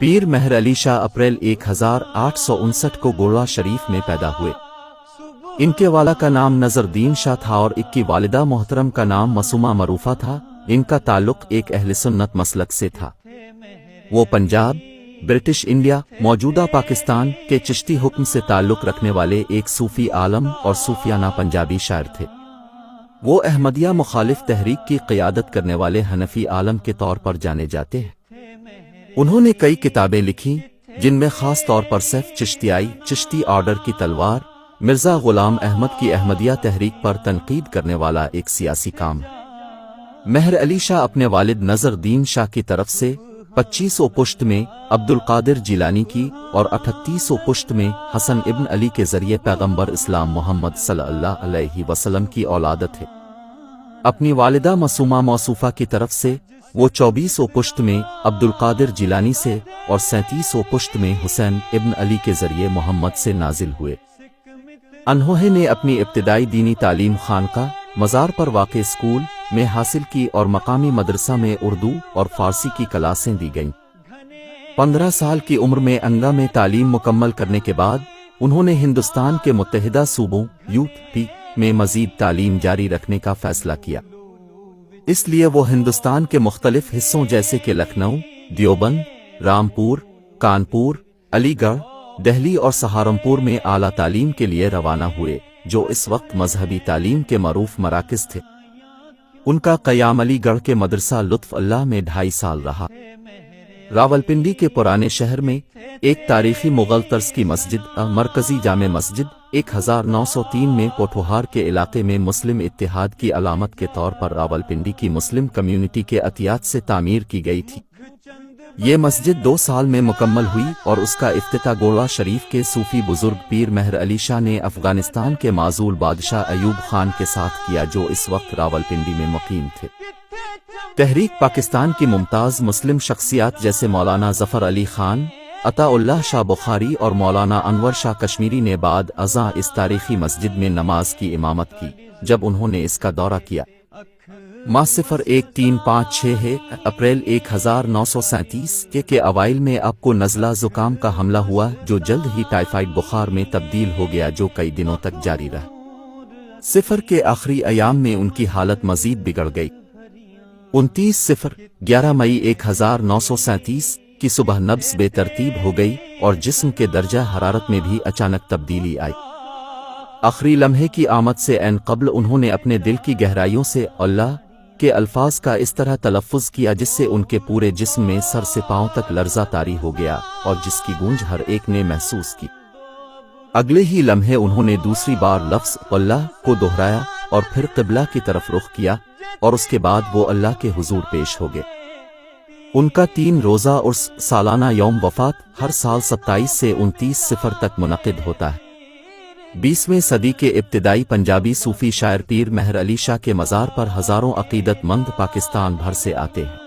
پیر Mehr Ali Shah April 1859 کو گوڑا شریف میں پیدا ہوئے۔ ان کے والا کا نام نظر الدین شاہ تھا اور ان کی والدہ محترم کا نام معصومہ معروفہ تھا۔ ان کا تعلق ایک اہل سنت مسلک سے تھا۔ وہ پنجاب، برٹش انڈیا، موجودہ پاکستان کے چشتی حکم سے تعلق رکھنے والے ایک صوفی عالم اور صوفیانہ پنجابی شاعر تھے۔ وہ احمدیہ مخالف تحریک کی قیادت کرنے والے حنفی عالم کے طور پر جانے جاتے ہیں۔ انہوں نے کئی کتابیں لکھی جن میں خاص طور پر سیف چشتیائی، چشتی آرڈر کی تلوار، مرزا غلام احمد کی احمدیہ تحریک پر تنقید کرنے والا ایک سیاسی کام ہے۔ مہر علی شاہ اپنے والد نظر الدین شاہ کی طرف سے 2500 پشت میں عبدالقادر جیلانی کی اور 3800 پشت میں حسن ابن علی کے ذریعے پیغمبر اسلام محمد صلی اللہ علیہ وسلم کی اولاد تھے۔ اپنی والدہ معصومہ موصوفہ کی طرف سے وہ 2400 پشت میں عبدالقادر جیلانی سے اور 3700 پشت میں حسین ابن علی کے ذریعے محمد سے نازل ہوئے۔ انہوں نے اپنی ابتدائی دینی تعلیم خانقاہ مزار پر واقع اسکول میں حاصل کی اور مقامی مدرسہ میں اردو اور فارسی کی کلاسیں دی گئیں۔ 15 سال کی عمر میں انگا میں تعلیم مکمل کرنے کے بعد انہوں نے ہندوستان کے متحدہ صوبوں UP میں مزید تعلیم جاری رکھنے کا فیصلہ کیا۔ اس لیے وہ ہندوستان کے مختلف حصوں جیسے کہ لکھنؤ، دیوبند، رامپور، کانپور، علی گڑھ، دہلی اور سہارنپور میں اعلیٰ تعلیم کے لیے روانہ ہوئے، جو اس وقت مذہبی تعلیم کے معروف مراکز تھے۔ ان کا قیام علی گڑھ کے مدرسہ لطف اللہ میں 2.5 سال رہا۔ راولپنڈی کے پرانے شہر میں ایک تاریخی مغل طرز کی مسجد مرکزی جامع مسجد 1903 میں پوٹھوہار کے علاقے میں مسلم اتحاد کی علامت کے طور پر راولپنڈی کی مسلم کمیونٹی کے عطیات سے تعمیر کی گئی تھی۔ یہ مسجد 2 سال میں مکمل ہوئی اور اس کا افتتاح گوڑا شریف کے صوفی بزرگ پیر مہر علی شاہ نے افغانستان کے معزول بادشاہ ایوب خان کے ساتھ کیا، جو اس وقت راولپنڈی میں مقیم تھے۔ تحریک پاکستان کی ممتاز مسلم شخصیات جیسے مولانا ظفر علی خان، عطا اللہ شاہ بخاری اور مولانا انور شاہ کشمیری نے بعد ازاں اس تاریخی مسجد میں نماز کی امامت کی جب انہوں نے اس کا دورہ کیا۔ ماہ 01356 ہے اپریل 1937 کے اوائل میں آپ کو نزلہ زکام کا حملہ ہوا، جو جلد ہی ٹائیفائڈ بخار میں تبدیل ہو گیا، جو کئی دنوں تک جاری رہا۔ صفر کے آخری ایام میں ان کی حالت مزید بگڑ گئی۔ 29/11 مئی 1937 کی صبح نبض بے ترتیب ہو گئی اور جسم کے درجہ حرارت میں بھی اچانک تبدیلی آئی۔ آخری لمحے کی آمد سے عین قبل انہوں نے اپنے دل کی گہرائیوں سے اللہ کے الفاظ کا اس طرح تلفظ کیا جس سے ان کے پورے جسم میں سر سے پاؤں تک لرزہ طاری ہو گیا اور جس کی گونج ہر ایک نے محسوس کی۔ اگلے ہی لمحے انہوں نے دوسری بار لفظ اللہ کو دہرایا اور پھر قبلہ کی طرف رخ کیا اور اس کے بعد وہ اللہ کے حضور پیش ہو گئے۔ ان کا 3 روزہ عرس سالانہ یوم وفات ہر سال 27 سے 29 صفر تک منعقد ہوتا ہے۔ 20ویں صدی کے ابتدائی پنجابی صوفی شاعر پیر مہر علی شاہ کے مزار پر ہزاروں عقیدت مند پاکستان بھر سے آتے ہیں۔